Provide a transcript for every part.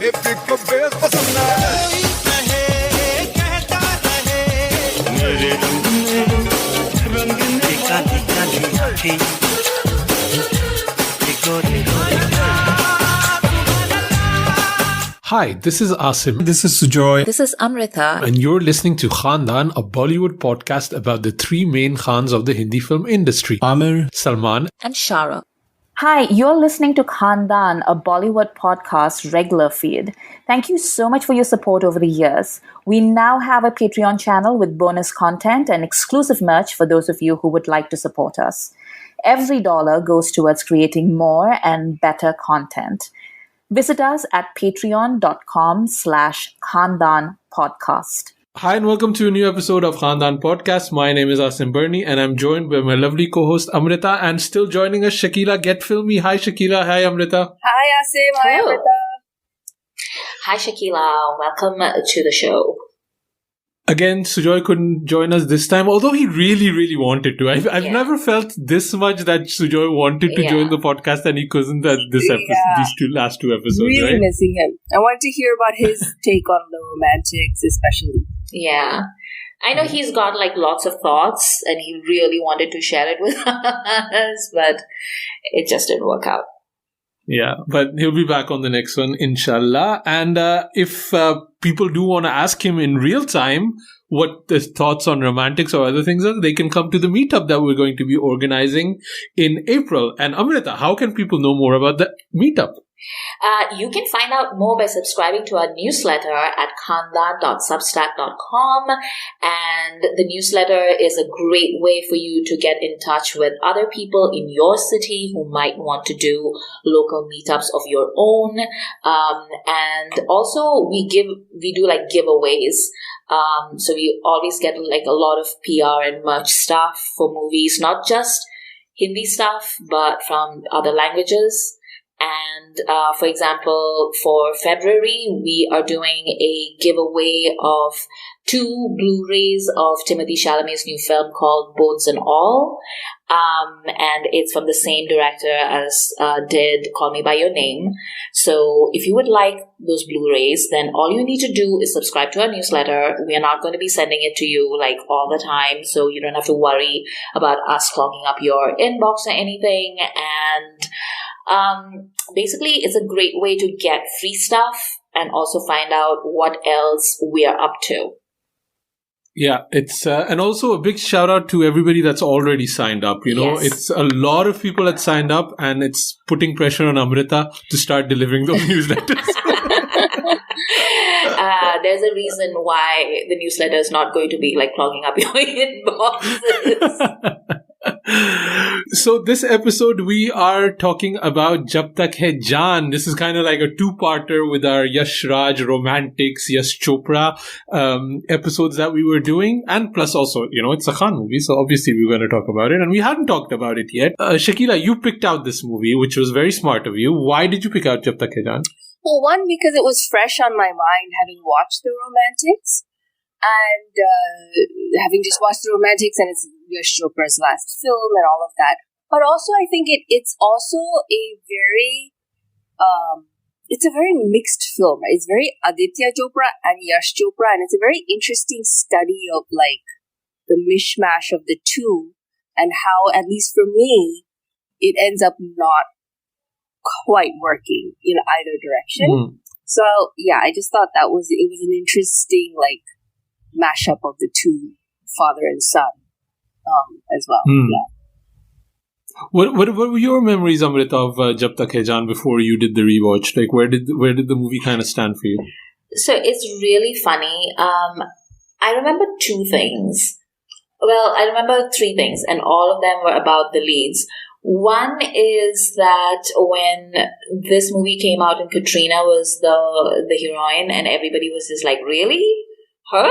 Hi, this is Asim. This is Sujoy. This is Amrita. And you're listening to Khandaan, a Bollywood podcast about the three main Khans of the Hindi film industry. Amir, Salman, and Shah Rukh. Hi, you're listening to Khandaan, a Bollywood podcast regular feed. Thank you so much for your support over the years. We now have a Patreon channel with bonus content and exclusive merch for those of you who would like to support us. Every dollar goes towards creating more and better content. Visit us at patreon.com/Khandaan podcast. Hi and welcome to a new episode of Khandaan Podcast. My name is Asim Bernie and I'm joined by my lovely co-host Amrita and still joining us Shakila Get Filmy. Hi Shakila, hi Amrita. Hi Asim, hi Amrita. Hi Shakila, welcome to the show. Again, Sujoy couldn't join us this time, although he really wanted to. I've never felt this much that Sujoy wanted to join the podcast and he couldn't at these last two episodes, really right? Missing him. I wanted to hear about his take on the romantics, especially. Yeah. I know he's got lots of thoughts and he really wanted to share it with us, but it just didn't work out. Yeah, but he'll be back on the next one, inshallah. And if people do want to ask him in real time what his thoughts on romantics or other things are, they can come to the meetup that we're going to be organizing in April. And Amrita, how can people know more about the meetup? You can find out more by subscribing to our newsletter at khandaan.substack.com, and the newsletter is a great way for you to get in touch with other people in your city who might want to do local meetups of your own. And also we do giveaways. So we always get a lot of PR and merch stuff for movies, not just Hindi stuff, but from other languages. And for example, for February, we are doing a giveaway of 2 Blu-rays of Timothy Chalamet's new film called Bones and All. And it's from the same director as did Call Me By Your Name. So if you would like those Blu-rays, then all you need to do is subscribe to our newsletter. We are not going to be sending it to you all the time, so you don't have to worry about us clogging up your inbox or anything. And basically, it's a great way to get free stuff and also find out what else we are up to. Yeah, it's and also a big shout out to everybody that's already signed up. Yes. It's a lot of people that signed up, and it's putting pressure on Amrita to start delivering those newsletters. There's a reason why the newsletter is not going to be clogging up your inboxes. So this episode, we are talking about JAB TAK HAI JAAN. This is kind of like a two-parter with our Yash Raj Romantics, Yash Chopra episodes that we were doing. And plus also, it's a Khan movie, so obviously we're going to talk about it. And we hadn't talked about it yet. Shakila, you picked out this movie, which was very smart of you. Why did you pick out JAB TAK HAI JAAN? Well, one, because it was fresh on my mind having watched The Romantics. And having just watched The Romantics, and it's Yash Chopra's last film and all of that. But also, I think it's also a very, it's a very mixed film. Right? It's very Aditya Chopra and Yash Chopra, and it's a very interesting study of the mishmash of the two, and how, at least for me, it ends up not quite working in either direction. So yeah, I just thought it was an interesting mashup of the two, father and son, as well. Yeah. What were your memories, Amrita, of JAB TAK HAI JAAN before you did the rewatch? Where did the movie kind of stand for you? So it's really funny. I remember 2 things. Well, I remember 3 things, and all of them were about the leads. One is that when this movie came out and Katrina was the heroine, and everybody was just really? Her?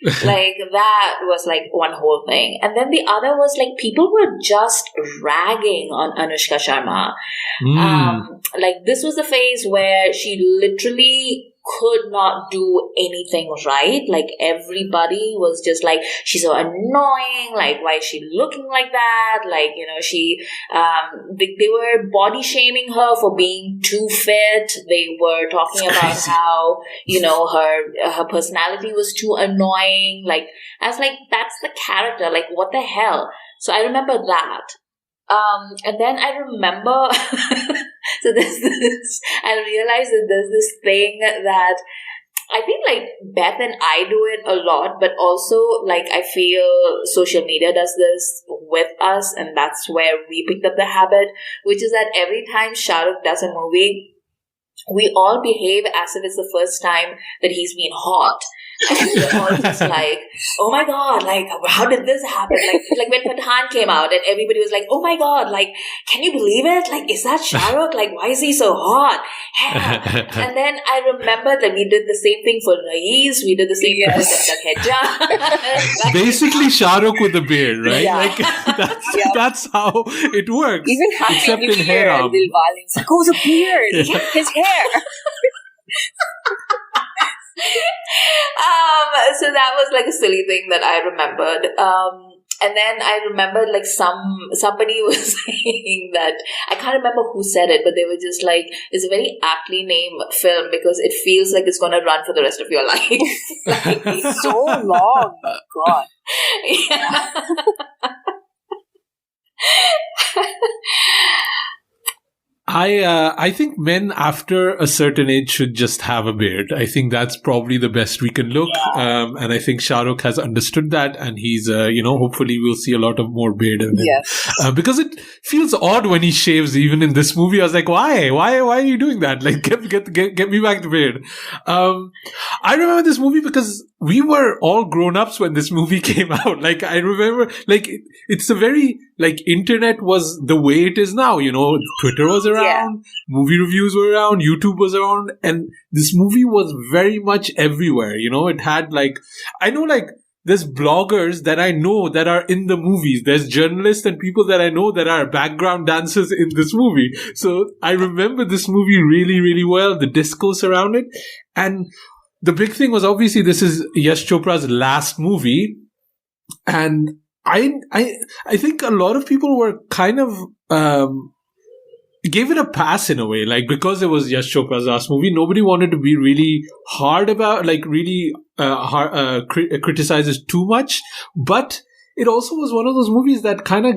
That was one whole thing. And then the other was people were just ragging on Anushka Sharma. This was the phase where she literally could not do anything right. Like, everybody was just like, she's so annoying. Like, why is she looking like that? Like, they were body shaming her for being too fit. They were talking about how, her personality was too annoying. Like, I was like, that's the character. Like, what the hell? So I remember that. And then I remember, so I realized that there's this thing that I think, like, Beth and I do it a lot, but also, like, I feel social media does this with us, and that's where we picked up the habit, which is that every time Shah Rukh does a movie, we all behave as if it's the first time that he's been hot. And we're all just like, oh my God, like, how did this happen? Like when Pathaan came out and everybody was like, oh my God, like, can you believe it? Like, is that Shah Rukh? Like, why is he so hot? Yeah. And then I remember that we did the same thing for Raees. We did the same thing for Jab Tak Hai Jaan. Basically Shah Rukh with a beard, right? Yeah. Like, that's how it works. Even except in hair. It's like, oh, the beard, his hair. So that was like a silly thing that I remembered. And then I remembered, like, somebody was saying that, I can't remember who said it, but they were just like, it's a very aptly named film because it feels like it's going to run for the rest of your life. Like, so long. God. Yeah. I think men after a certain age should just have a beard. I think that's probably the best we can look. And I think Shah Rukh has understood that, and he's, hopefully we'll see a lot of more beard in him. Yes. Because it feels odd when he shaves, even in this movie. I was like, why are you doing that? Like, get me back to beard. I remember this movie because we were all grown-ups when this movie came out. Like, I remember, like, it's a very, like, internet was the way it is now, Twitter was around, movie reviews were around, YouTube was around, and this movie was very much everywhere, it had, like, I know, like, there's bloggers that I know that are in the movies. There's journalists and people that I know that are background dancers in this movie. So I remember this movie really, really well, the discourse around it. And the big thing was, obviously, this is Yash Chopra's last movie. And I think a lot of people were kind of, gave it a pass in a way, like, because it was Yash Chopra's last movie, nobody wanted to be really hard about, like, really criticize it too much. But it also was one of those movies that kind of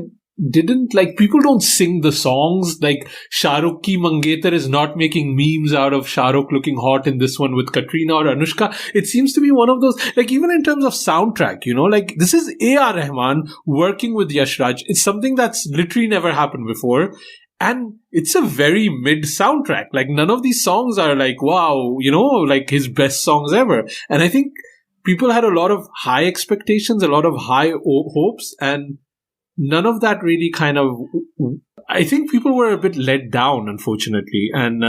didn't, like, people don't sing the songs. Like, Shah Rukh Ki Mangetar is not making memes out of Shah Rukh looking hot in this one with Katrina or Anushka. It seems to be one of those, like, even in terms of soundtrack, like, this is A.R. Rahman working with Yash Raj. It's something that's literally never happened before. And it's a very mid soundtrack. Like, none of these songs are like, wow, like his best songs ever. And I think people had a lot of high expectations, a lot of high hopes, and none of that really kind of, I think people were a bit let down, unfortunately. And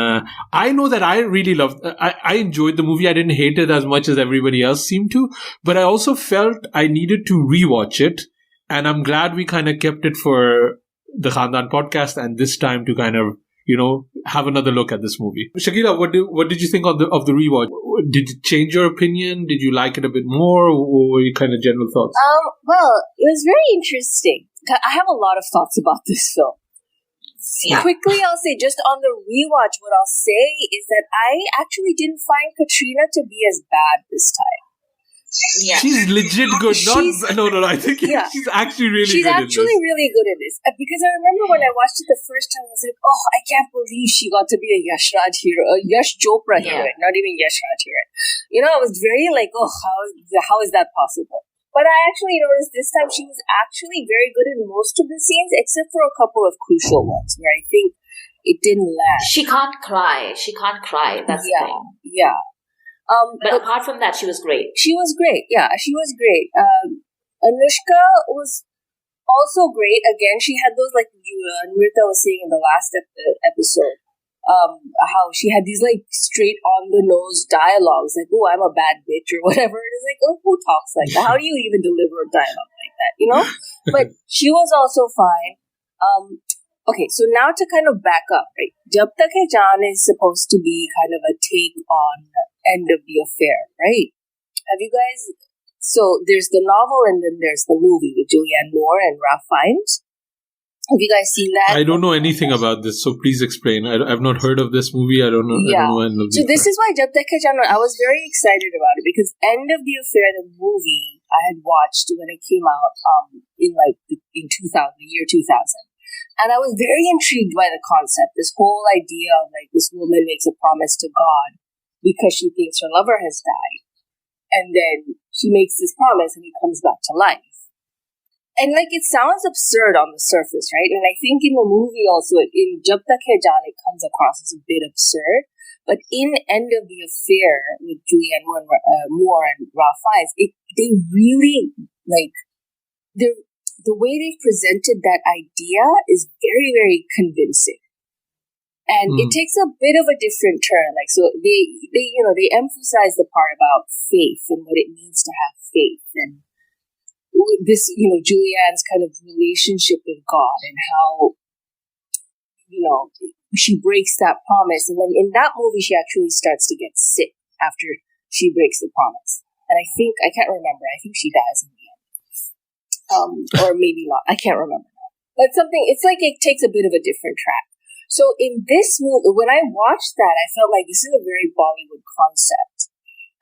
I know that I really loved, I enjoyed the movie. I didn't hate it as much as everybody else seemed to, but I also felt I needed to rewatch it. And I'm glad we kind of kept it for the Khandaan podcast and this time to kind of, have another look at this movie. Shakila, what did you think of the rewatch? Did it change your opinion? Did you like it a bit more? Or were you kind of general thoughts? Well, it was very interesting. I have a lot of thoughts about this film. Yeah. Quickly, I'll say, just on the rewatch, what I'll say is that I actually didn't find Katrina to be as bad this time. Yeah. She's legit good. No. I think she's actually really good. She's actually really good at this. Because I remember when I watched it the first time, I was like, oh, I can't believe she got to be a Yash Raj hero, a Yash Chopra heroine, not even Yash Raj heroine. I was very like, oh, how is that possible? But I actually noticed this time she was actually very good in most of the scenes, except for a couple of crucial ones where I think it didn't land. She can't cry. That's the thing. Yeah. But apart from that, she was great. She was great. Yeah, she was great. Anushka was also great. Again, she had those, like Nrita was saying in the last episode, how she had these like straight on the nose dialogues, like, "Oh, I'm a bad bitch" or whatever. It is like, oh, who talks like that? How do you even deliver a dialogue like that? But she was also fine. Okay, so now to kind of back up, right? Jab Tak Hai Jaan is supposed to be kind of a take on end of the affair, right? Have you guys? So there's the novel and then there's the movie with Julianne Moore and Ralph Fiennes. Have you guys seen that? I don't know anything about this, so please explain. I've not heard of this movie. I don't know. Yeah. I don't know. So this is why Jab Tak Hai Jaan, I was very excited about it because End of the Affair, the movie, I had watched when it came out in 2000, the year 2000. And I was very intrigued by the concept, this whole idea of like this woman makes a promise to God because she thinks her lover has died. And then she makes this promise and he comes back to life. And like it sounds absurd on the surface, right? And I think in the movie also, in Jab Tak Hai Jaan, it comes across as a bit absurd. But in End of the Affair with Julianne Moore and Ralph Fiennes, they really like the way they presented that idea is very, very convincing. And it takes a bit of a different turn. Like, so they emphasize the part about faith and what it means to have faith and this, Julianne's kind of relationship with God and how, she breaks that promise. And then in that movie, she actually starts to get sick after she breaks the promise. And I can't remember. I think she dies in the end. Or maybe not. I can't remember. But it's like it takes a bit of a different track. So in this movie, when I watched that, I felt like this is a very Bollywood concept.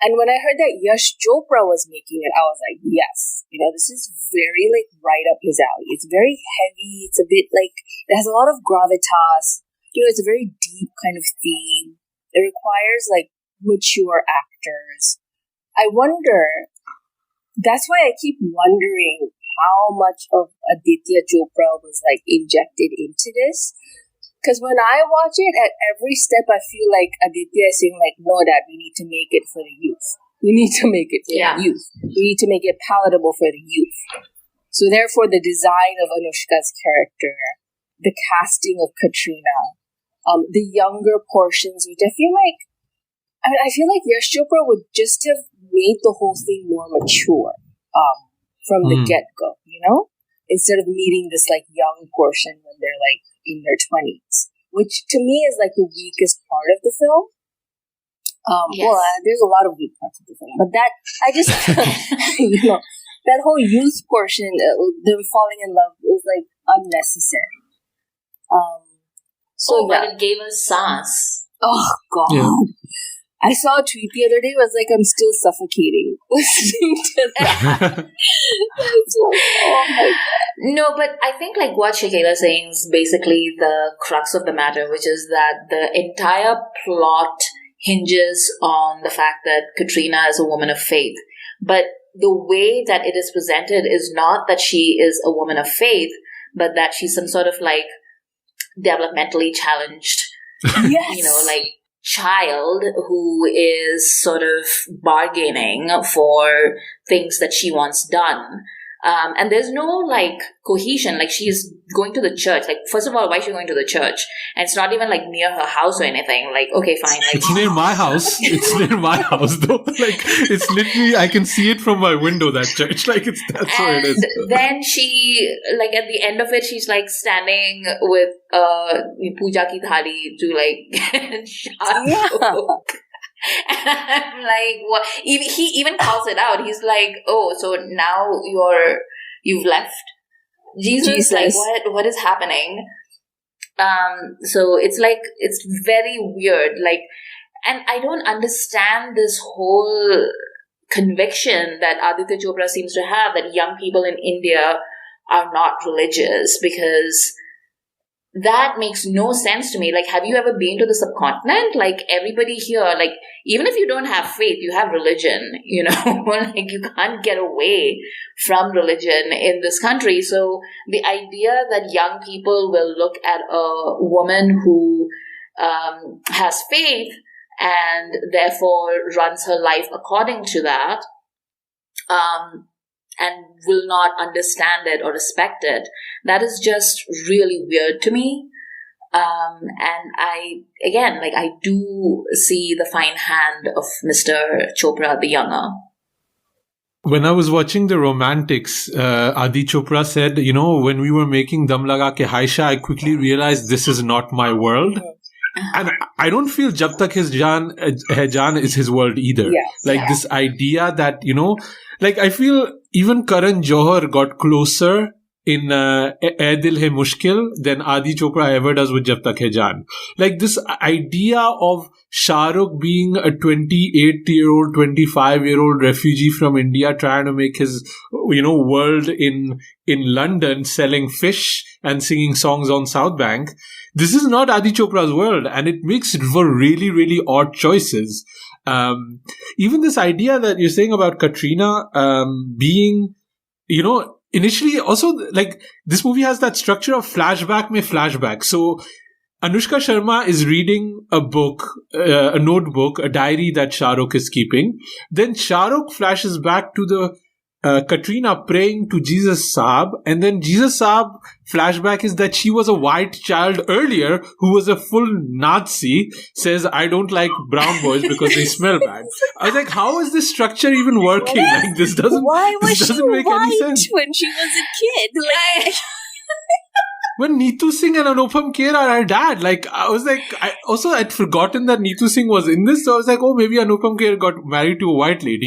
And when I heard that Yash Chopra was making it, I was like, yes, this is very like right up his alley. It's very heavy. It's a bit like, it has a lot of gravitas. It's a very deep kind of theme. It requires like mature actors. I wonder, that's why I keep wondering how much of Aditya Chopra was like injected into this. Because when I watch it, at every step, I feel like Aditya is saying, like, no, Dad, we need to make it for the youth. We need to make it for the youth. We need to make it palatable for the youth. So therefore, the design of Anushka's character, the casting of Katrina, the younger portions, which I feel like Yash Chopra would just have made the whole thing more mature from the get-go, Instead of meeting this, like, young portion when they're, like, in their 20s, which to me is like the weakest part of the film. Yes. Well, there's a lot of weak parts of the film, but that, I just, that whole youth portion, them falling in love was like unnecessary. But it gave us sass. Oh, God. Yeah. I saw a tweet the other day. It was like, I'm still suffocating listening to that. It's like, oh my God. No, but I think like what Shakela is saying is basically the crux of the matter, which is that the entire plot hinges on the fact that Katrina is a woman of faith. But the way that it is presented is not that she is a woman of faith, but that she's some sort of like developmentally challenged, like child who is sort of bargaining for things that she wants done. And there's no like cohesion. Like she's going to the church. Like first of all, why is she going to the church? And it's not even like near her house or anything. Like okay, fine. Like, it's near my house. It's near my house though. Like it's literally, I can see it from my window. That church. Like that's where it is. Then she like at the end of it, she's like standing with puja ki thali to like Shah Rukh. And I'm like, what? He even calls it out. He's like, oh, so now you've left Jesus. Like, what is happening? So it's like, it's very weird. Like, and I don't understand this whole conviction that Aditya Chopra seems to have that young people in India are not religious, because that makes no sense to me. Like, have you ever been to the subcontinent? Like, everybody here, like, even if you don't have faith, you have religion, like, you can't get away from religion in this country. So the idea that young people will look at a woman who has faith and therefore runs her life according to that, and will not understand it or respect it, that is just really weird to me. And I do see the fine hand of Mr. Chopra the younger. When I was watching The Romantics, Adi Chopra said, when we were making Dam Laga Ke Hai Jaan, I quickly realized this is not my world. And I don't feel Jab Tak Hai Jaan is his world either. This idea that, like I feel even Karan Johar got closer in Ae Dil Hai Mushkil than Adi Chopra ever does with Jab Tak Hai Jaan. Like this idea of Shah Rukh being a 28-year-old, 25-year-old refugee from India trying to make his, world in London selling fish and singing songs on South Bank. This is not Adi Chopra's world, and it makes for really, really odd choices. Even this idea that you're saying about Katrina being, initially also, like, this movie has that structure of flashback mein flashback. So Anushka Sharma is reading a book, a notebook, a diary that Shah Rukh is keeping. Then Shah Rukh flashes back to the Katrina praying to Jesus Saab, and then Jesus Saab flashback is that she was a white child earlier who was a full Nazi, says, I don't like brown boys because they smell bad. I was like, how is this structure even working? Like, this doesn't make any sense. When she was a kid? Like, when Neetu Singh and Anupam Kher are her dad, like, I was like, I'd forgotten that Neetu Singh was in this, so I was like, oh, maybe Anupam Kher got married to a white lady.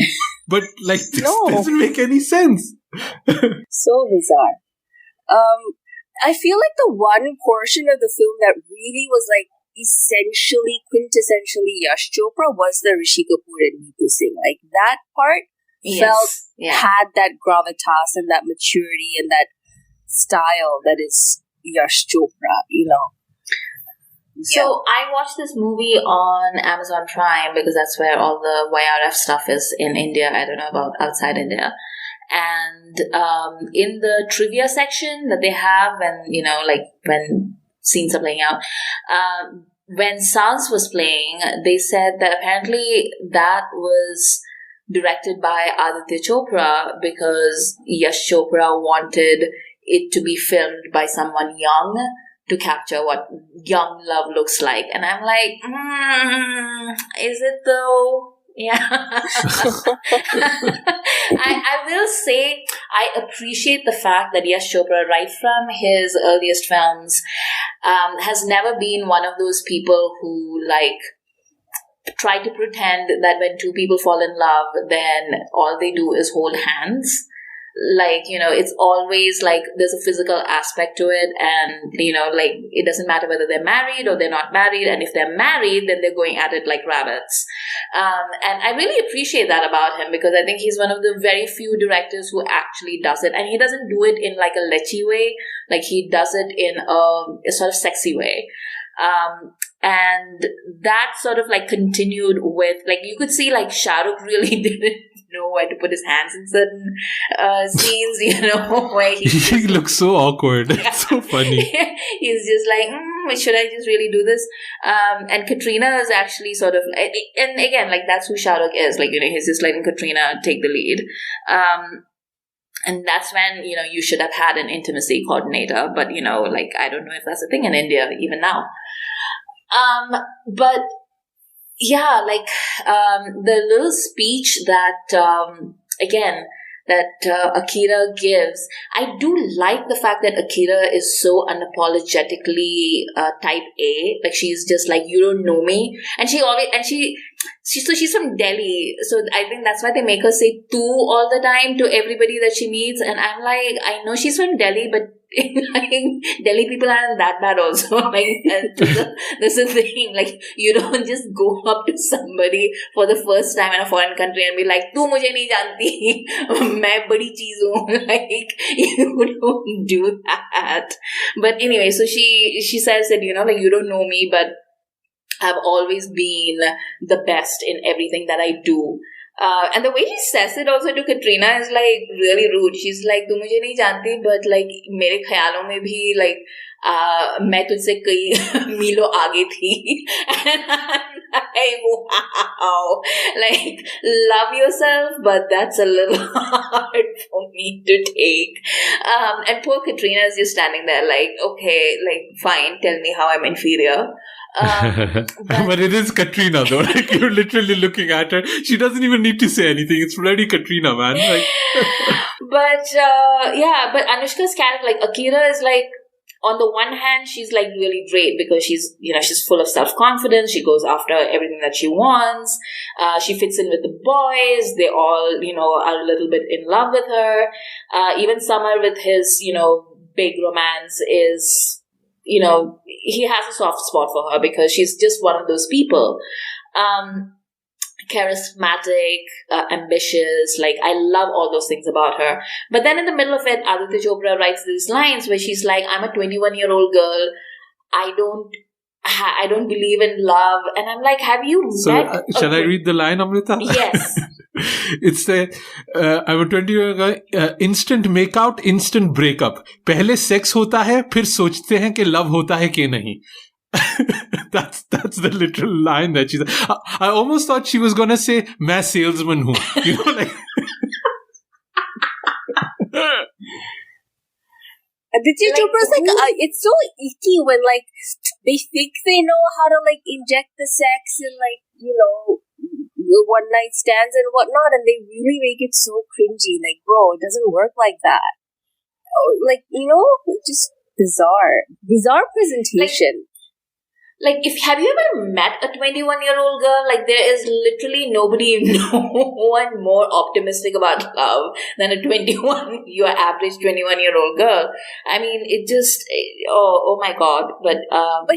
But, like, this doesn't make any sense. So bizarre. I feel like the one portion of the film that really was, like, quintessentially Yash Chopra was the Rishi Kapoor and Neetu Singh. Like, that part had that gravitas and that maturity and that style that is Yash Chopra, So I watched this movie on Amazon Prime because that's where all the YRF stuff is in India. I don't know about outside India. And in the trivia section that they have when scenes are playing out, when Sans was playing, they said that apparently that was directed by Aditya Chopra because Yash Chopra wanted it to be filmed by someone young to capture what young love looks like. And I'm like, is it though? Yeah. I will say I appreciate the fact that Yash Chopra, right from his earliest films, has never been one of those people who try to pretend that when two people fall in love, then all they do is hold hands. It's always there's a physical aspect to it, and it doesn't matter whether they're married or they're not married, and if they're married then they're going at it like rabbits, and I really appreciate that about him because I think he's one of the very few directors who actually does it, and he doesn't do it in a lechy way, he does it in a sort of sexy way. And that sort of continued with you could see Shah Rukh really didn't know where to put his hands in certain scenes, where he looks so awkward. It's so funny. He's just like, should I just really do this? And Katrina is actually sort of, and again, that's who Shah Rukh is. He's just letting Katrina take the lead. And that's when, you should have had an intimacy coordinator. But, I don't know if that's a thing in India even now. But yeah, the little speech that, that Akira gives, I do like the fact that Akira is so unapologetically type A. She's just you don't know me. And she's from Delhi. So I think that's why they make her say tu all the time to everybody that she meets. And I'm like, I know she's from Delhi, but Delhi people aren't that bad also. This is the thing. You don't just go up to somebody for the first time in a foreign country and be like, tu mujhe nahi janti, main badi cheez hu. You don't do that. But anyway, so she says that, you don't know me, but I've always been the best in everything that I do. And the way she says it also to Katrina is really rude. She's like, tu mujhe nahi janti, but mere khayalon mein bhi मैं तुझसे कई मीलों आगे थी. And I'm wow, love yourself, but that's a little hard for me to take. And poor Katrina is just standing there okay, fine, tell me how I'm inferior. But it is Katrina though. You're literally looking at her. She doesn't even need to say anything. It's bloody Katrina, man. But but Anushka's character, Akira, is on the one hand, she's like really great because she's full of self-confidence. She goes after everything that she wants. She fits in with the boys. They all, are a little bit in love with her. Even Summer with his, big romance is, he has a soft spot for her because she's just one of those people. Charismatic, ambitious, like I love all those things about her. But then in the middle of it, Aditya Chopra writes these lines where she's like, I'm a 21-year-old girl. I don't believe in love. And I'm like, have you met? Shall I read the line, Amrita? Yes. It's the I'm a 20-year-old guy. Instant makeout, instant breakup. पहले sex होता है, फिर सोचते हैं कि love होता है कि नहीं. That's the literal line that she said. I almost thought she was gonna say, "मैं salesman हूँ," like. Aditya Chopra's like, it's so icky when like they think they know how to like inject the sex and like one night stands and whatnot, and they really make it so cringy. Like, bro, it doesn't work like that. Like, just bizarre presentation. Like, have you ever met a 21-year-old girl? Like, there is literally no one more optimistic about love than your average 21-year-old girl. I mean, it just, oh my God. But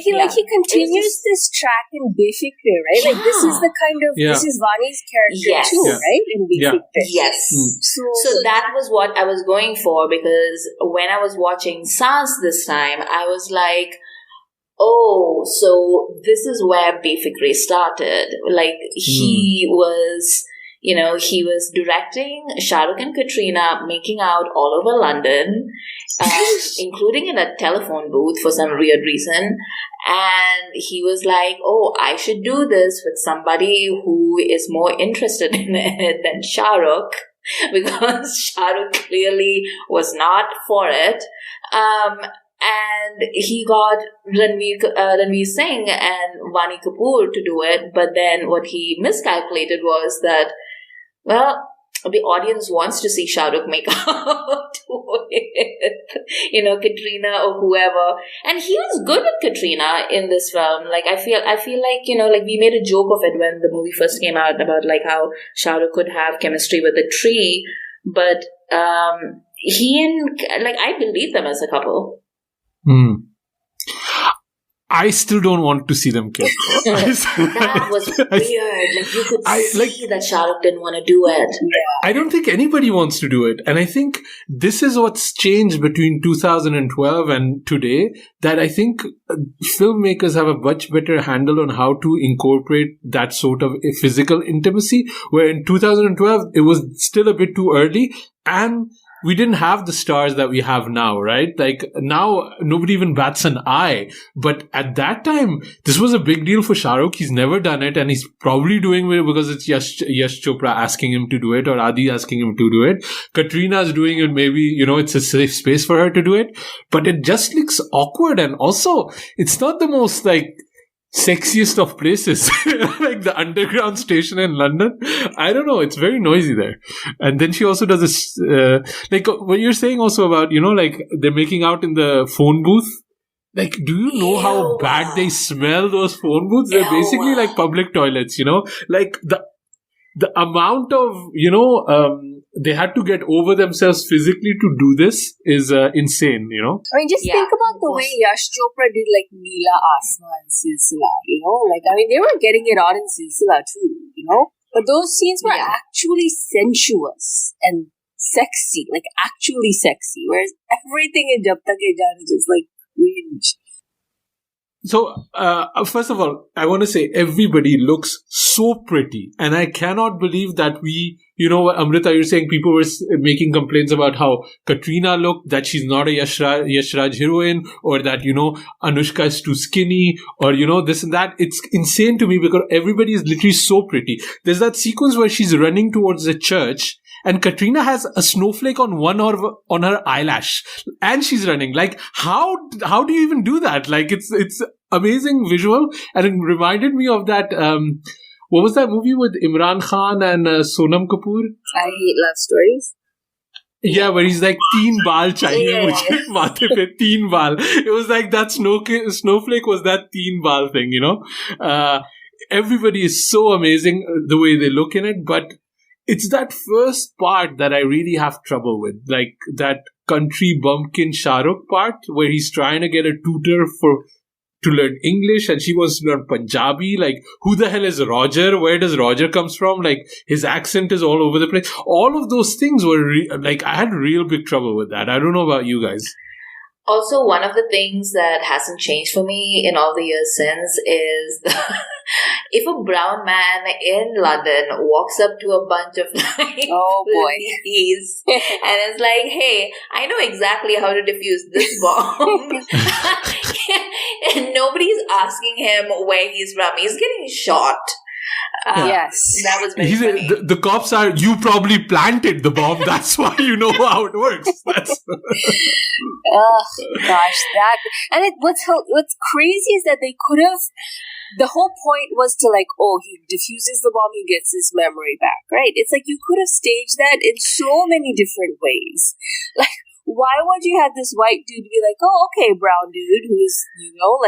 he continues this track in Befikre, right? Yeah. Like, this is the kind of, this is Vani's character too, right? In Befikre. Yes. So that was what I was going for, because when I was watching Saans this time, I was like, oh, so this is where Befikre started. Like, he was directing Shah Rukh and Katrina making out all over London, including in a telephone booth for some weird reason. And he was like, oh, I should do this with somebody who is more interested in it than Shah Rukh, because Shah Rukh clearly was not for it. And he got Ranveer Singh and Vani Kapoor to do it, but then what he miscalculated was that, well, the audience wants to see Shah Rukh make out with, Katrina or whoever. And he was good with Katrina in this film. Like, I feel like, like we made a joke of it when the movie first came out about like how Shah Rukh could have chemistry with a tree, but he and, like, I believe them as a couple. I still don't want to see them kiss. That was weird. Like, you could see that Shah Rukh didn't want to do it. I don't think anybody wants to do it. And I think this is what's changed between 2012 and today, that I think filmmakers have a much better handle on how to incorporate that sort of physical intimacy, where in 2012, it was still a bit too early, and we didn't have the stars that we have now, right? Like, now nobody even bats an eye. But at that time, this was a big deal for Shah Rukh. He's never done it, and he's probably doing it because it's Yash Chopra asking him to do it, or Adi asking him to do it. Katrina's doing it, maybe, it's a safe space for her to do it. But it just looks awkward, and also, it's not the most, like, sexiest of places, like the underground station in London. I don't know, it's very noisy there. And then she also does this, like what you're saying also about, like they're making out in the phone booth. Like, do you know how bad they smell, those phone booths? They're basically like public toilets, like the amount of, they had to get over themselves physically to do this is insane, I mean, just think about the way Yash Chopra did like Neela Asma and Silsila, like, I mean, they were getting it on in Silsila too, but those scenes were actually sensuous and sexy, like actually sexy, whereas everything in Jab Tak Hai Jaan is just like cringe. So, first of all, I want to say everybody looks so pretty, and I cannot believe that we, Amrita, you're saying people were making complaints about how Katrina looked, that she's not a Yash Raj heroine, or that, Anushka is too skinny, or, this and that. It's insane to me because everybody is literally so pretty. There's that sequence where she's running towards the church, and Katrina has a snowflake on on her eyelash, and she's running. Like, how do you even do that? Like, it's amazing visual, and it reminded me of that. What was that movie with Imran Khan and Sonam Kapoor? I Hate Love Stories. Yeah, where he's like, teen baal chahiye mujhe, mathe pe teen baal. It was like that snowflake was that teen baal thing, Everybody is so amazing the way they look in it, but it's that first part that I really have trouble with. Like that country bumpkin Shah Rukh part where he's trying to get a tutor to learn English and she wants to learn Punjabi. Like, who the hell is Roger? Where does Roger comes from? Like, his accent is all over the place. All of those things were I had real big trouble with that. I don't know about you guys. Also, one of the things that hasn't changed for me in all the years since is if a brown man in London walks up to a bunch of oh boy, ladies and is like, "Hey, I know exactly how to defuse this bomb," and nobody's asking him where he's from, he's getting shot. Yes. That was very funny. The cops are, you probably planted the bomb. That's why you know how it works. Oh, gosh. What's crazy is that they could have, the whole point was to like, oh, he defuses the bomb, he gets his memory back, right? It's like you could have staged that in so many different ways. Like, why would you have this white dude be like, oh, okay, brown dude, who's, go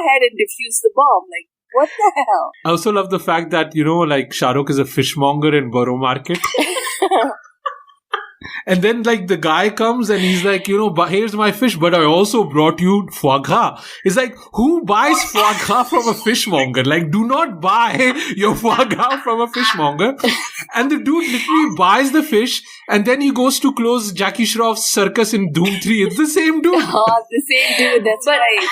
ahead and defuse the bomb. Like, what the hell? I also love the fact that, Shah Rukh is a fishmonger in Borough Market. And then, the guy comes and he's like, but here's my fish, but I also brought you foie gras. It's like, who buys foie gras from a fishmonger? Like, do not buy your foie gras from a fishmonger. And the dude literally buys the fish and then he goes to close Jackie Shroff's circus in Doom 3. It's the same dude. Oh, the same dude, that's right.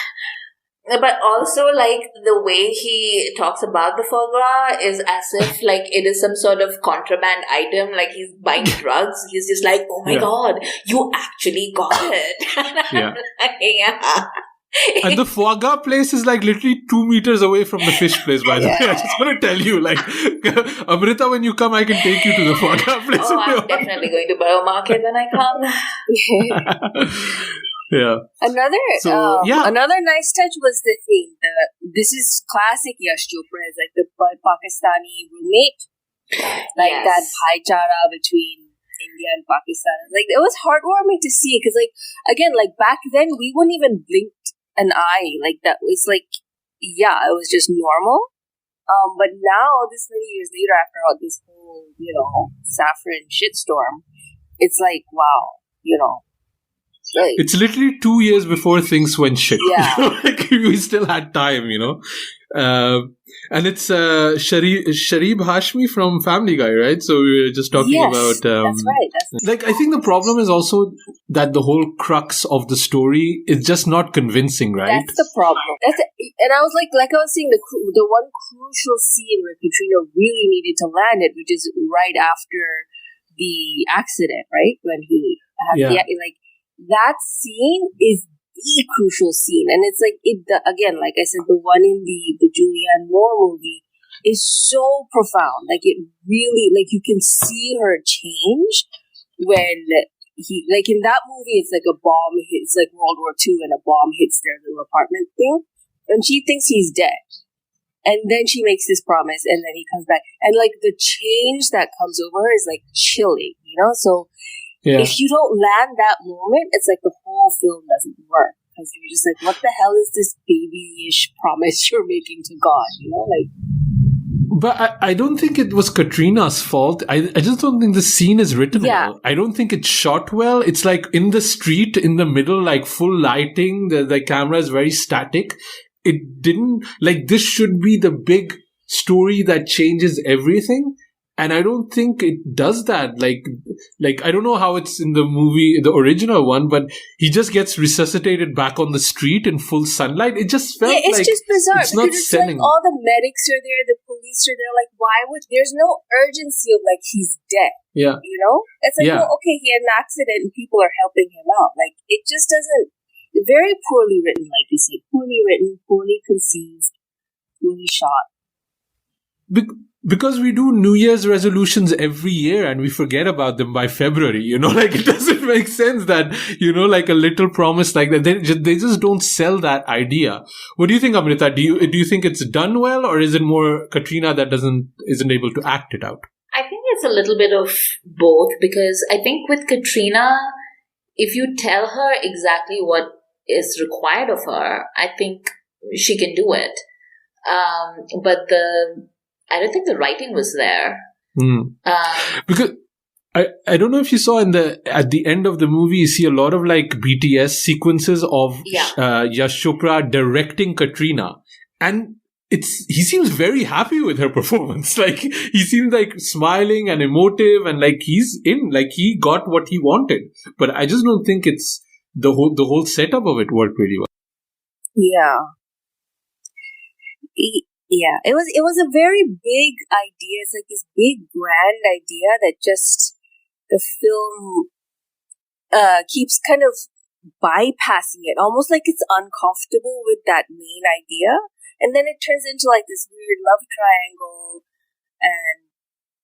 But also, the way he talks about the foie gras is as if, it is some sort of contraband item, like he's buying drugs. He's just like, oh my God, you actually got it. Yeah. And the foie gras place is literally 2 meters away from the fish place, by the way. I just want to tell you, Amrita, when you come, I can take you to the foie gras place. Oh, I'm definitely going to Borough Market when I come. Yeah. Another nice touch was the thing. This is classic Yash Chopra, is the Pakistani roommate, that bhaichara between India and Pakistan. It was heartwarming to see because, again, back then we wouldn't even blink an eye. That was it was just normal. But now, this many years later, after all this whole saffron shitstorm, it's wow, Right. It's literally 2 years before things went shit. Yeah. We still had time, and it's Sharib Hashmi from Family Guy, right? So we were just talking about... that's right. I think the problem is also that the whole crux of the story is just not convincing, right? That's the problem. And I was like I was saying, the one crucial scene where Katrina really needed to land it, which is right after the accident, right? When he had that scene is the crucial scene, and it's again, like I said, the one in the Julianne Moore movie is so profound. It really, you can see her change when he, in that movie, it's a bomb hits, World War II, and a bomb hits their little apartment thing, and she thinks he's dead, and then she makes this promise, and then he comes back, and the change that comes over her is chilling, so. Yeah. If you don't land that moment, it's the whole film doesn't work. Because you're just what the hell is this babyish promise you're making to God? But I don't think it was Katrina's fault. I just don't think the scene is written well. I don't think it's shot well. It's in the street, in the middle, full lighting. The camera is very static. It didn't, this should be the big story that changes everything. And I don't think it does that. I don't know how it's in the movie, the original one, but he just gets resuscitated back on the street in full sunlight. It just felt it's just bizarre. It's not selling. All the medics are there, the police are there. Why would, there's no urgency of he's dead. Yeah. It's well, okay, he had an accident and people are helping him out. It just doesn't, very poorly written, like you said. Poorly written, poorly conceived, poorly shot. Because we do New Year's resolutions every year and we forget about them by February, it doesn't make sense that, a little promise like that. They just don't sell that idea. What do you think, Amrita? Do you think it's done well, or is it more Katrina that isn't able to act it out? I think it's a little bit of both, because I think with Katrina, if you tell her exactly what is required of her, I think she can do it. But I don't think the writing was there. Because I don't know if you saw at the end of the movie, you see a lot of like BTS sequences of Yash Chopra directing Katrina, and he seems very happy with her performance. Like, he seems like smiling and emotive, and like he got what he wanted. But I just don't think it's the whole setup of it worked really well. Yeah. Yeah, it was a very big idea. It's like this big grand idea that just the film keeps kind of bypassing it, almost like it's uncomfortable with that main idea, and then it turns into like this weird love triangle, and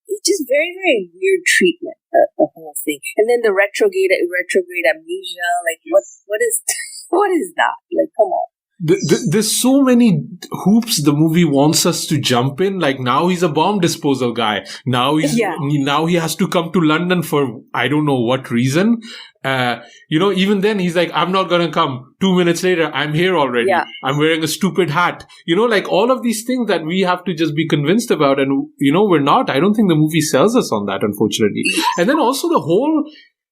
it's just very, very weird treatment, the whole thing. And then the retrograde amnesia, like what is what is that? Like, come on. There's so many hoops the movie wants us to jump in. Like, now he's a bomb disposal guy. Now he has to come to London for I don't know what reason. Even then he's like, I'm not gonna come. 2 minutes later, I'm here already. Yeah. I'm wearing a stupid hat. Like all of these things that we have to just be convinced about, and we're not. I don't think the movie sells us on that, unfortunately. And then also the whole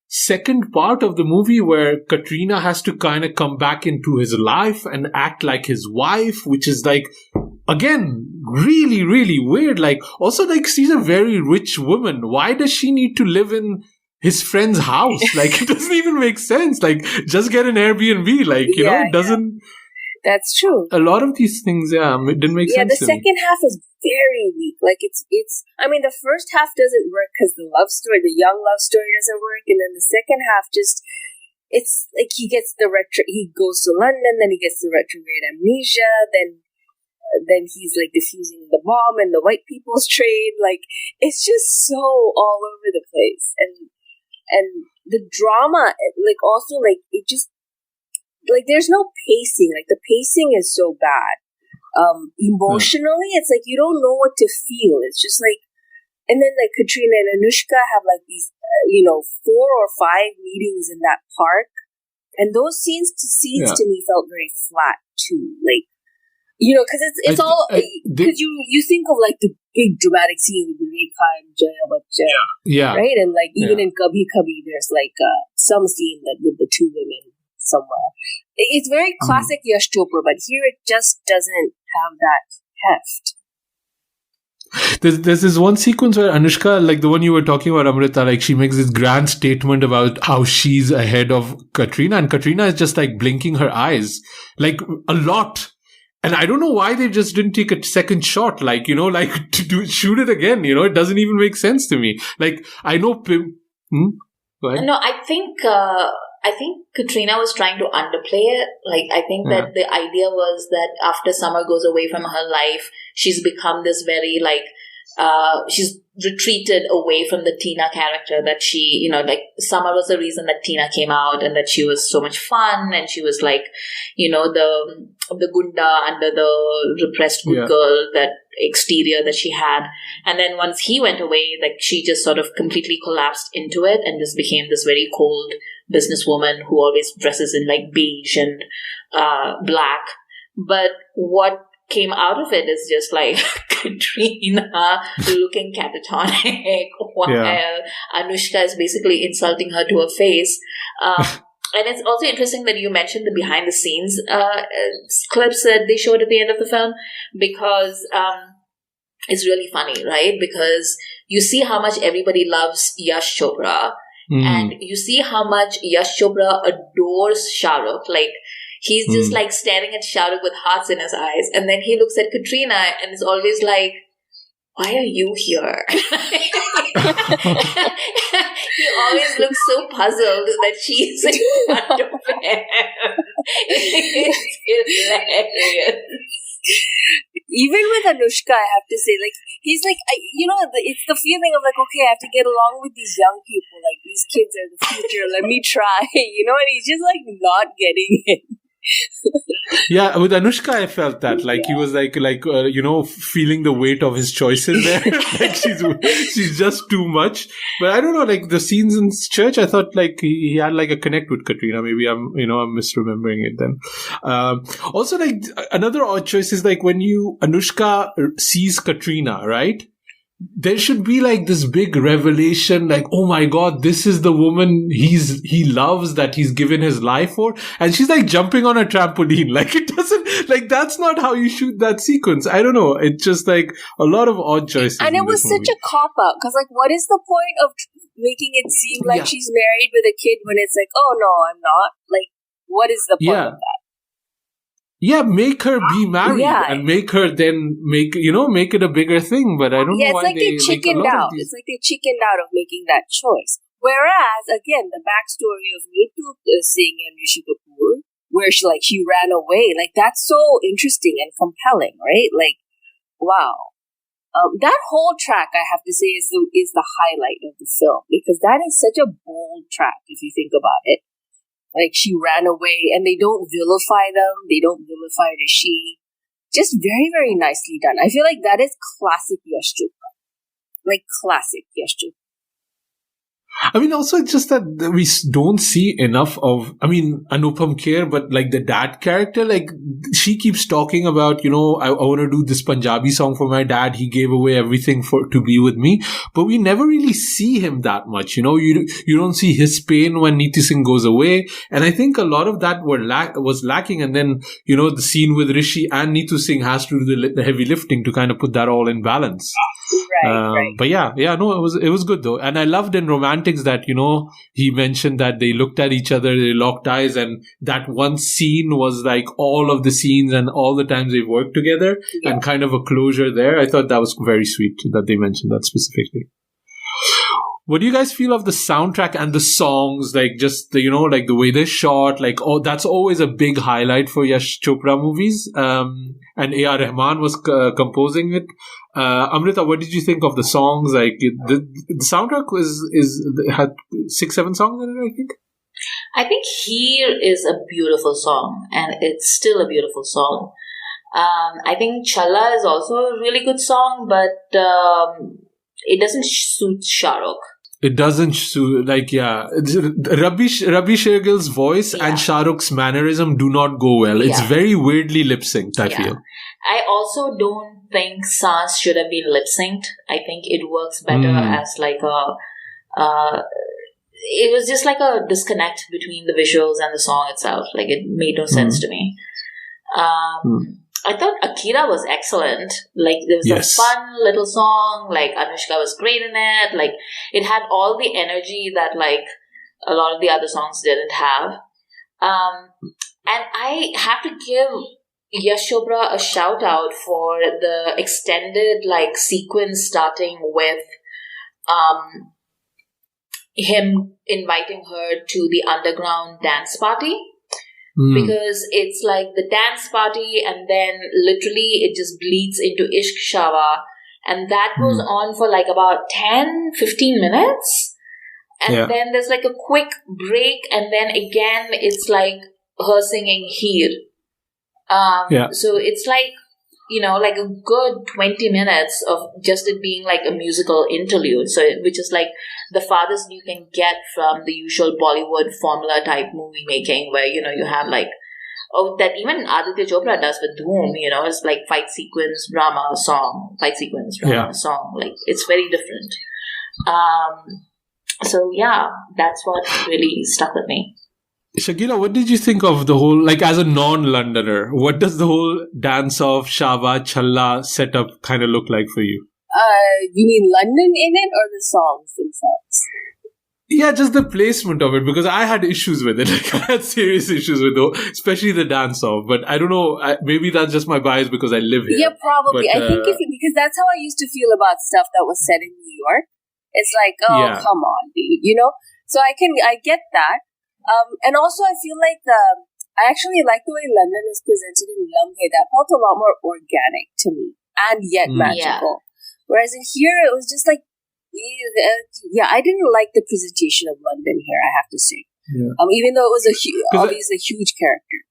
second part of the movie where Katrina has to kind of come back into his life and act like his wife, which is like, again, really, really weird. Like, also, like, she's a very rich woman. Why does she need to live in his friend's house? Like, it doesn't even make sense. Like, just get an Airbnb. Like, it doesn't. That's true. A lot of these things, it didn't make sense. Yeah, the second half is very weak. Like, it's. I mean, the first half doesn't work because the young love story doesn't work, and then the second half it's like he goes to London, then he gets the retrograde amnesia, then he's like defusing the bomb and the white people's trade. Like, it's just so all over the place, and the drama, like, also, like, it just. Like, there's no pacing. Like, the pacing is so bad. Emotionally, it's like you don't know what to feel. It's just like, and then like Katrina and Anushka have like these, 4 or 5 meetings in that park, and those scenes to me felt very flat too. Like, because it's all because you think of like the big dramatic scene with the Rekha and Jaya, right? And like even in Kabhi Kabhi, there's like some scene that with the 2 women somewhere. It's very classic Yash Chopra, but here it just doesn't have that heft. There's this one sequence where Anushka, like the one you were talking about, Amrita, like she makes this grand statement about how she's ahead of Katrina, and Katrina is just like blinking her eyes, like a lot. And I don't know why they just didn't take a second shot, like, like to shoot it again. It doesn't even make sense to me. Like, I know Go ahead. No, I think Katrina was trying to underplay it. Like, I think that the idea was that after Summer goes away from her life, she's become this very, like, she's retreated away from the Tina character that she, like, Summer was the reason that Tina came out, and that she was so much fun, and she was like, the gunda under the repressed good girl, that exterior that she had. And then once he went away, like, she just sort of completely collapsed into it and just became this very cold businesswoman who always dresses in like beige and black. But what came out of it is just like Katrina looking catatonic while Anushka is basically insulting her to her face. And it's also interesting that you mentioned the behind the scenes clips that they showed at the end of the film, because it's really funny, right? Because you see how much everybody loves Yash Chopra, and you see how much Yash Chopra adores Shah Rukh. Like, he's just like staring at Shah Rukh with hearts in his eyes, and then he looks at Katrina and is always like, why are you here? He always looks so puzzled that she's in front of him. It's hilarious. Even with Anushka, I have to say, like, he's like, it's the feeling of like, okay, I have to get along with these young people. Like, these kids are the future. Let me try, and he's just like not getting it. Yeah, with Anushka, I felt that he was feeling the weight of his choices there. She's just too much. But I don't know, the scenes in church, I thought he had a connect with Katrina. Maybe I'm misremembering it then. Also, another odd choice is when Anushka sees Katrina, right? There should be this big revelation, oh my God, this is the woman he loves, that he's given his life for, and she's jumping on a trampoline. It doesn't, that's not how you shoot that sequence. I don't know. It's just a lot of odd choices. And it was such a cop out, because what is the point of making it seem like she's married with a kid when it's oh no, I'm not. What is the point of that? Yeah, make her be married and make her then make it a bigger thing. But I don't know why they chickened out. It's they chickened out of making that choice. Whereas, again, the backstory of Neetu Singh and Rishi Kapoor, where she ran away, that's so interesting and compelling, right? Wow. That whole track, I have to say, is the highlight of the film, because that is such a bold track if you think about it. She ran away, and they don't vilify them. They don't vilify Rishi. Just very, very nicely done. I feel that is classic Yash Chopra. Classic Yash Chopra. I mean, also it's just that we don't see enough of, Anupam Kher, but the dad character, she keeps talking about, I want to do this Punjabi song for my dad. He gave away everything to be with me, but we never really see him that much. You don't see his pain when Neeti Singh goes away. And I think a lot of that was lacking. And then, the scene with Rishi and Neetu Singh has to do the heavy lifting to kind of put that all in balance. Right. But it was good though. And I loved in Romantics that, he mentioned that they looked at each other, they locked eyes, and that one scene was all of the scenes and all the times they worked together and kind of a closure there. I thought that was very sweet that they mentioned that specifically. What do you guys feel of the soundtrack and the songs? Just the, the way they're shot, that's always a big highlight for Yash Chopra movies. And A.R. Rahman was composing it. Amrita, what did you think of the songs? The soundtrack had 6-7 songs in it, I think. I think Here is a beautiful song, and it's still a beautiful song. I think Challa is also a really good song, but it doesn't suit Shah Rukh. It doesn't suit, Rabi Shergill's voice and Shah Rukh's mannerism do not go well. It's very weirdly lip-synced, I feel. I also don't think Saans should have been lip-synced. I think it works better as it was just a disconnect between the visuals and the song itself. It made no sense to me. I thought Akira was excellent. There was a fun little song. Anushka was great in it. It had all the energy that a lot of the other songs didn't have. And I have to give Yash Chopra a shout out for the extended sequence starting with him inviting her to the underground dance party. Because it's the dance party, and then literally it just bleeds into Ishq Shawa, and that goes on for about 10-15 minutes, and then there's a quick break, and then again it's her singing Here. So it's a good 20 minutes of just it being a musical interlude. So, which is the farthest you can get from the usual Bollywood formula type movie making, where, you have that even Aditya Chopra does with Dhoom, it's fight sequence, drama, song, fight sequence, drama, song. It's very different. So yeah, that's what really stuck with me. Shakira, what did you think of the whole, as a non-Londoner, what does the whole dance of Shaba, Challa setup kind of look like for you? You mean London in it, or the songs themselves? Yeah, just the placement of it, because I had issues with it. I had serious issues with it, especially the dance off. But I don't know, maybe that's just my bias because I live here. Yeah, probably. But, I think because that's how I used to feel about stuff that was set in New York. It's come on, dude, So I get that. And also I feel I actually like the way London is presented in Lamhe. That felt a lot more organic to me, and yet magical. Whereas in here, it was just I didn't like the presentation of London here, I have to say. Even though it was obviously a huge character.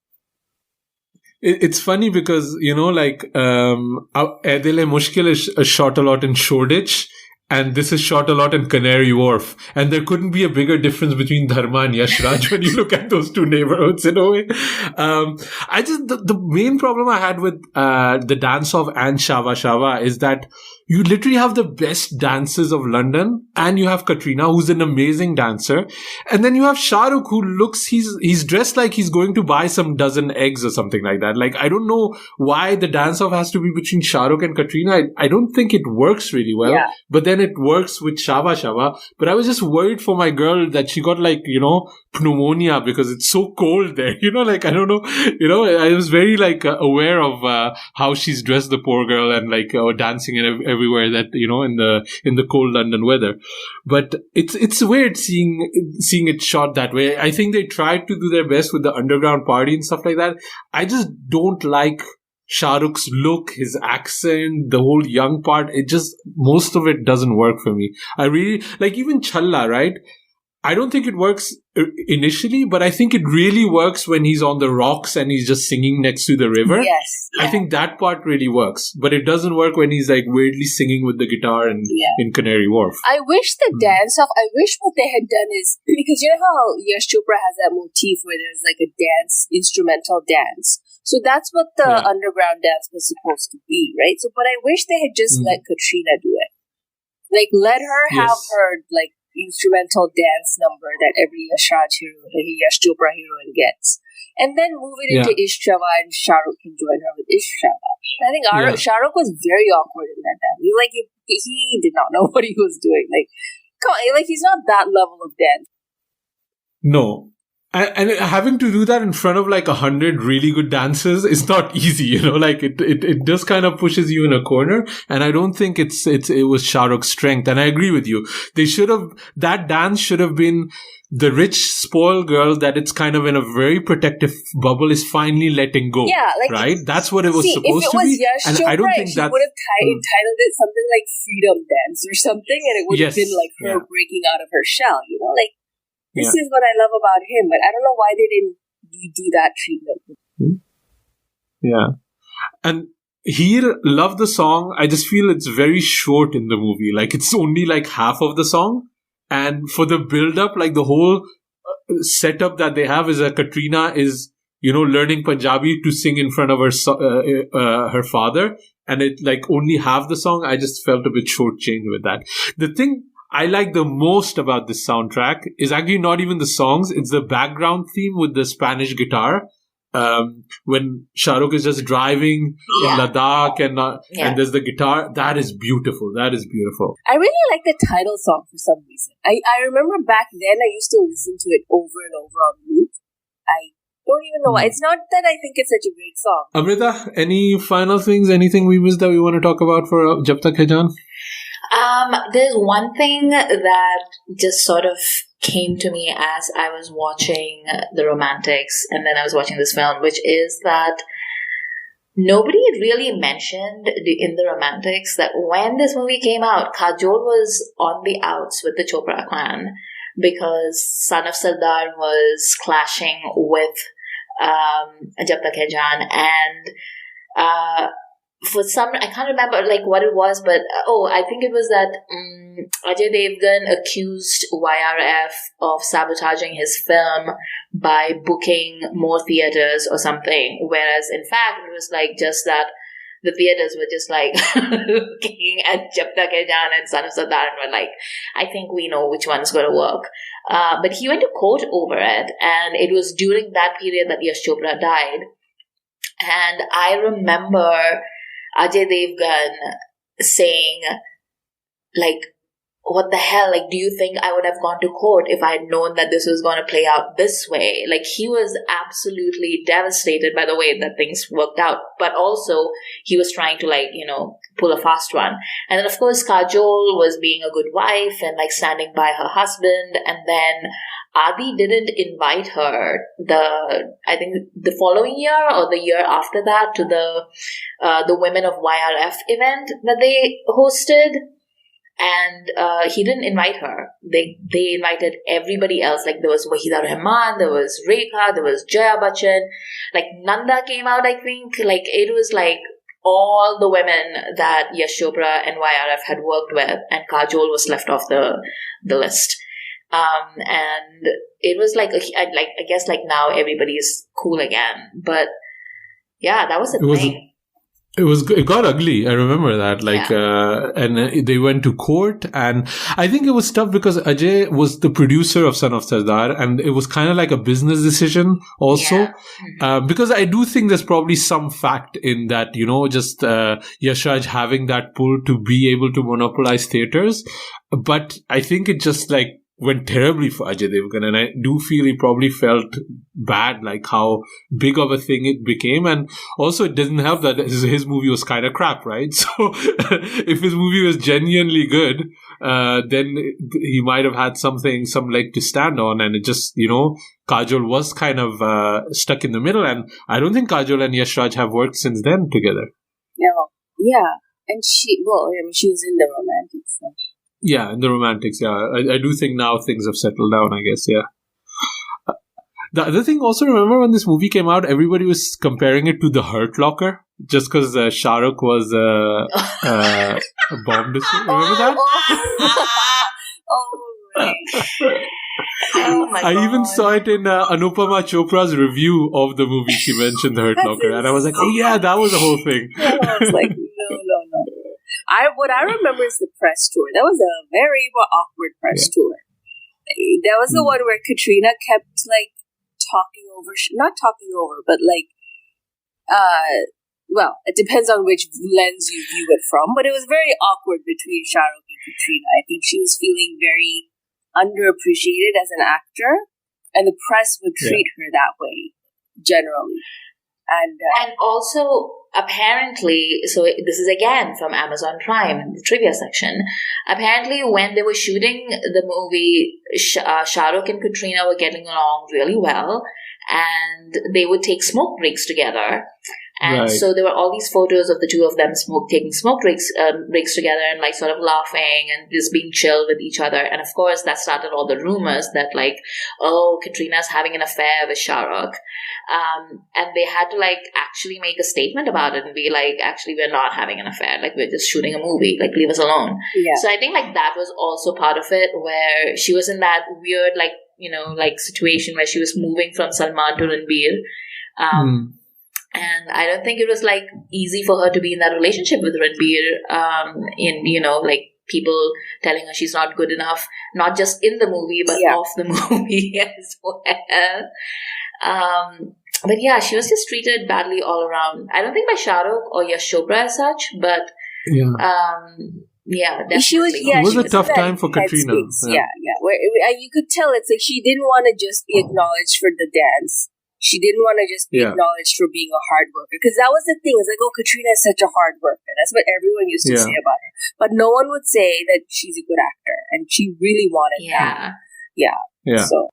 It's funny because, like, Edele Mushkil is shot a lot in Shoreditch, and this is shot a lot in Canary Wharf. And there couldn't be a bigger difference between Dharma and Yash Raj when you look at those two neighborhoods in a way. The main problem I had with the dance-off and Shava Shava is that you literally have the best dancers of London, and you have Katrina, who's an amazing dancer. And then you have Shah Rukh, who looks, he's dressed like he's going to buy some dozen eggs or something like that. Like, I don't know why the dance-off has to be between Shah Rukh and Katrina. I don't think it works really well. Yeah. But then it works with Shava Shava. But I was just worried for my girl that she got, like, pneumonia because it's so cold there. Like, I don't know. I was very, like, aware of how she's dressed, the poor girl, and, like, dancing and everywhere that, in the cold London weather. But it's weird seeing it shot that way. I think they tried to do their best with the underground party and stuff like that. I just don't like Shah Rukh's look, his accent, the whole young part. Most of it doesn't work for me. I really, like, even Challa, right? I don't think it works initially, but I think it really works when he's on the rocks and he's just singing next to the river. Yes. Yeah. I think that part really works, but it doesn't work when he's, like, weirdly singing with the guitar in Canary Wharf. I wish the dance-off, I wish what they had done is, because you know how Yash Chopra has that motif where there's, like, a dance, instrumental dance. So that's what the underground dance was supposed to be, right? So, but I wish they had just let Katrina do it. Like, let her have her, like, instrumental dance number that every Yash Chopra heroine gets. And then move it into Ishq Shava, and Shah Rukh can join her with Ishq Shava. I think Shah Rukh was very awkward in that dance. He did not know what he was doing. Like, come on, like, he's not that level of dance. No. And having to do that in front of, like, 100 really good dancers is not easy, like, it just kind of pushes you in a corner. And I don't think it was Shah Rukh's strength. And I agree with you. That dance should have been the rich, spoiled girl that it's kind of in a very protective bubble is finally letting go. Yeah, like, right? That's what it was supposed to be. Yash and Chopra, I don't think that would have entitled it something like Freedom Dance or something, and it would have been like her breaking out of her shell, like. This is what I love about him, but I don't know why they didn't do that treatment. Yeah. And he loved the song. I just feel it's very short in the movie. Like, it's only like half of the song. And for the build-up, like, the whole setup that they have is that Katrina is, learning Punjabi to sing in front of her father. And it, like, only half the song. I just felt a bit shortchanged with that. The thing I like the most about this soundtrack is actually not even the songs, it's the background theme with the Spanish guitar. When Shah Rukh is just driving in Ladakh and there's the guitar, that is beautiful. That is beautiful. I really like the title song for some reason. I remember back then I used to listen to it over and over on loop. I don't even know why. It's not that I think it's such a great song. Amrita, any final things, anything we missed that we want to talk about for Jab Tak Hai Jaan? There's one thing that just sort of came to me as I was watching The Romantics, and then I was watching this film, which is that nobody had really mentioned in The Romantics that when this movie came out, Kajol was on the outs with the Chopra clan because Son of Sardar was clashing with Jab Tak Hai Jaan, and for some, I can't remember like what it was, but I think it was that Ajay Devgan accused YRF of sabotaging his film by booking more theaters or something, whereas in fact it was like just that the theaters were just like looking at Jab Tak Hai Jaan and Son of Sardar and were like, I think we know which one's going to work. But he went to court over it, and it was during that period that Yash Chopra died. And I remember Ajay Devgan saying, like, what the hell? Like, do you think I would have gone to court if I had known that this was going to play out this way? Like, he was absolutely devastated by the way that things worked out. But also, he was trying to, like, pull a fast one. And then, of course, Kajol was being a good wife and, like, standing by her husband. And then Adi didn't invite her I think the following year or the year after that to the Women of YRF event that they hosted. And he didn't invite her. They invited everybody else. Like there was Wahida Rahman, there was Rekha, there was Jaya Bachchan. Like Nanda came out, I think. Like it was like all the women that Yash Chopra and YRF had worked with, and Kajol was left off the list. And it was like I guess like now everybody's cool again. But yeah, that was the thing. It got ugly. I remember that. And they went to court, and I think it was tough because Ajay was the producer of Son of Sardar, and it was kind of like a business decision also. Yeah. Because I do think there's probably some fact in that, just Yash Raj having that pull to be able to monopolize theaters. But I think it just like went terribly for Ajay Devgan, and I do feel he probably felt bad, like how big of a thing it became. And also it doesn't help that his movie was kind of crap, right? So if his movie was genuinely good, then he might have had some leg to stand on, and it just, Kajol was kind of stuck in the middle, and I don't think Kajol and Yash Raj have worked since then together. No. Yeah. And she was in the Romantics. So. Yeah, in the Romantics, yeah. I do think now things have settled down, I guess, yeah. The other thing, also remember when this movie came out, everybody was comparing it to The Hurt Locker, just because Shah Rukh was a bomb disc. Remember that? Oh my God. I even saw it in Anupama Chopra's review of the movie. She mentioned The Hurt Locker, and I was like, oh yeah, that was the whole thing. Yeah, I was like, no. What I remember is the press tour. That was a very awkward press tour. That was the one where Katrina kept like not talking over, but like, well, it depends on which lens you view it from. But it was very awkward between Shah Rukh and Katrina. I think she was feeling very underappreciated as an actor, and the press would treat her that way generally. And also, apparently, so this is again from Amazon Prime in the trivia section. Apparently, when they were shooting the movie, Shah Rukh and Katrina were getting along really well, and they would take smoke breaks together. And so there were all these photos of the two of them taking smoke breaks together and like sort of laughing and just being chill with each other. And of course, that started all the rumors that like, oh, Katrina's having an affair with Shah Rukh. And they had to like actually make a statement about it and be like, actually, we're not having an affair. Like, we're just shooting a movie. Like, leave us alone. Yeah. So I think like that was also part of it, where she was in that weird like, like situation where she was moving from Salman to Ranbir. And I don't think it was like easy for her to be in that relationship with Ranbir, like people telling her she's not good enough, not just in the movie, but off the movie as well. But yeah, she was just treated badly all around. I don't think by Shah Rukh or Yash Chopra as such, but definitely. It was a tough time for Katrina. Yeah. Where you could tell it's like she didn't want to just be acknowledged for the dance. She didn't want to just be acknowledged for being a hard worker. Because that was the thing. It's like, oh, Katrina is such a hard worker. That's what everyone used to say about her. But no one would say that she's a good actor. And she really wanted that. Yeah. So.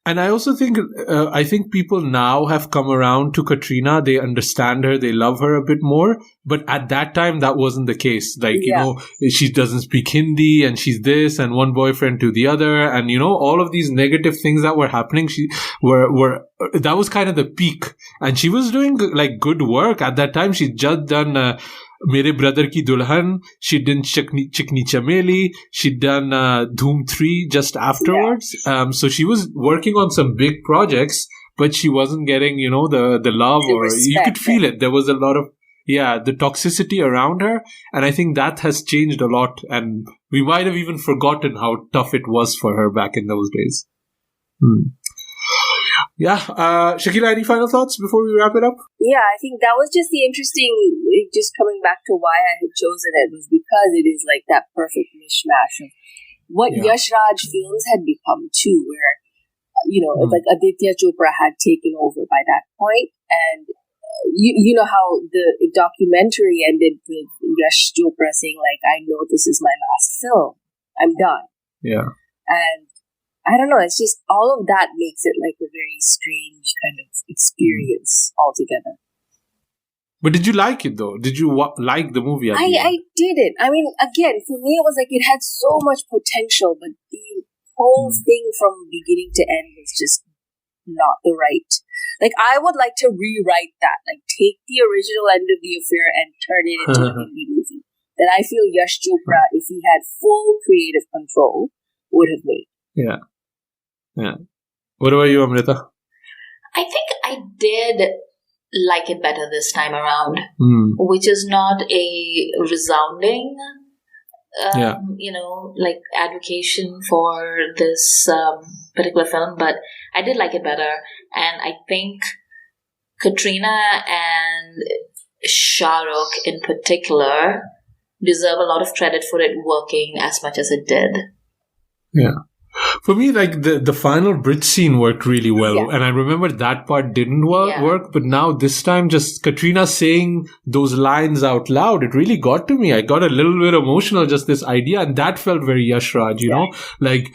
And I also think, I think people now have come around to Katrina. They understand her. They love her a bit more. But at that time, that wasn't the case. Like, she doesn't speak Hindi and she's this and one boyfriend to the other. And, all of these negative things that were happening, that was kind of the peak. And she was doing like good work at that time. She'd just done, Mere Brother Ki Dulhan. She'd done Chikni Chameli. She'd done Dhoom 3 just afterwards. So she was working on some big projects, but she wasn't getting, the love you could feel it. There was a lot of, the toxicity around her. And I think that has changed a lot. And we might have even forgotten how tough it was for her back in those days. Yeah. Shakila, any final thoughts before we wrap it up? Yeah, I think that was just the interesting, just coming back to why I had chosen it, was because it is like that perfect mishmash of what Yash Raj films had become too, where, like Aditya Chopra had taken over by that point. And you know how the documentary ended with Yash Chopra saying like, I know this is my last film. I'm done. Yeah. And I don't know, it's just all of that makes it like a very strange kind of experience altogether. But did you like it though? Did you like the movie? I didn't. I mean, again, for me, it was like it had so much potential, but the whole thing from beginning to end was just not the right. Like, I would like to rewrite that. Like, take the original end of the affair and turn it into a Hindi movie that I feel Yash Chopra, if he had full creative control, would have made. Yeah. What about you, Amrita? I think I did like it better this time around, which is not a resounding, like advocation for this particular film, but I did like it better. And I think Katrina and Shah Rukh in particular deserve a lot of credit for it working as much as it did. Yeah. For me, like the final bridge scene worked really well, and I remember that part didn't work. But now this time, just Katrina saying those lines out loud, it really got to me. I got a little bit emotional, just this idea, and that felt very Yash Raj. You know, like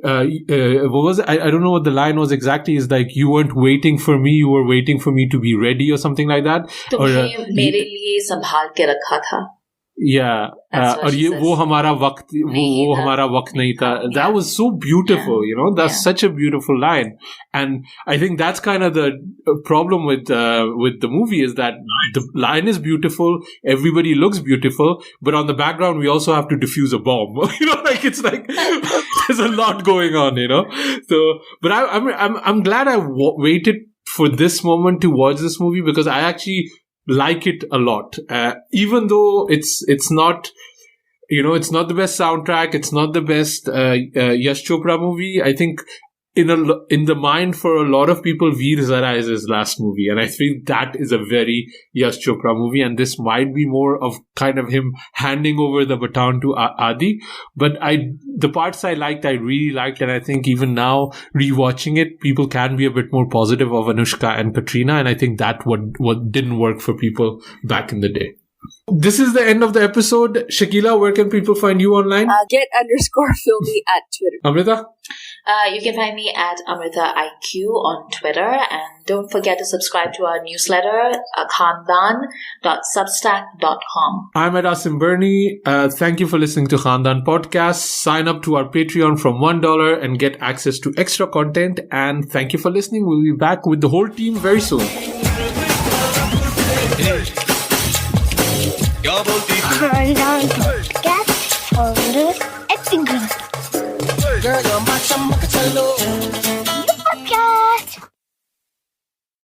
what was it? I don't know what the line was exactly. Is like you weren't waiting for me, you were waiting for me to be ready, or something like that. तुम्हें मेरे लिए संभाल के रखा था. Yeah, और ये वो हमारा वक्त नहीं था. That was so beautiful, you know. That's such a beautiful line, and I think that's kind of the problem with the movie is that the line is beautiful, everybody looks beautiful, but on the background we also have to defuse a bomb. You know, like it's like there's a lot going on, you know. So, but I'm glad I waited for this moment to watch this movie because I actually like it a lot, even though it's not, you know, it's not the best soundtrack, it's not the best Yash Chopra movie. I think in the mind for a lot of people, Veer Zara is his last movie, and I think that is a very Yash Chopra movie, and this might be more of kind of him handing over the baton to Adi. But the parts I liked, I really liked, and I think even now rewatching it, people can be a bit more positive of Anushka and Katrina, and I think that what didn't work for people back in the day. This is the end of the episode. Shakila, where can people find you online? Get_filmy at Twitter. Amrita? You can find me at AmritaIQ on Twitter, and don't forget to subscribe to our newsletter, Khandaan.substack.com. I'm at Asim Bernie. Thank you for listening to Khandaan Podcast. Sign up to our Patreon from $1 and get access to extra content. And thank you for listening. We'll be back with the whole team very soon. Khandaan Podcast और aping. Girl, you're my chum,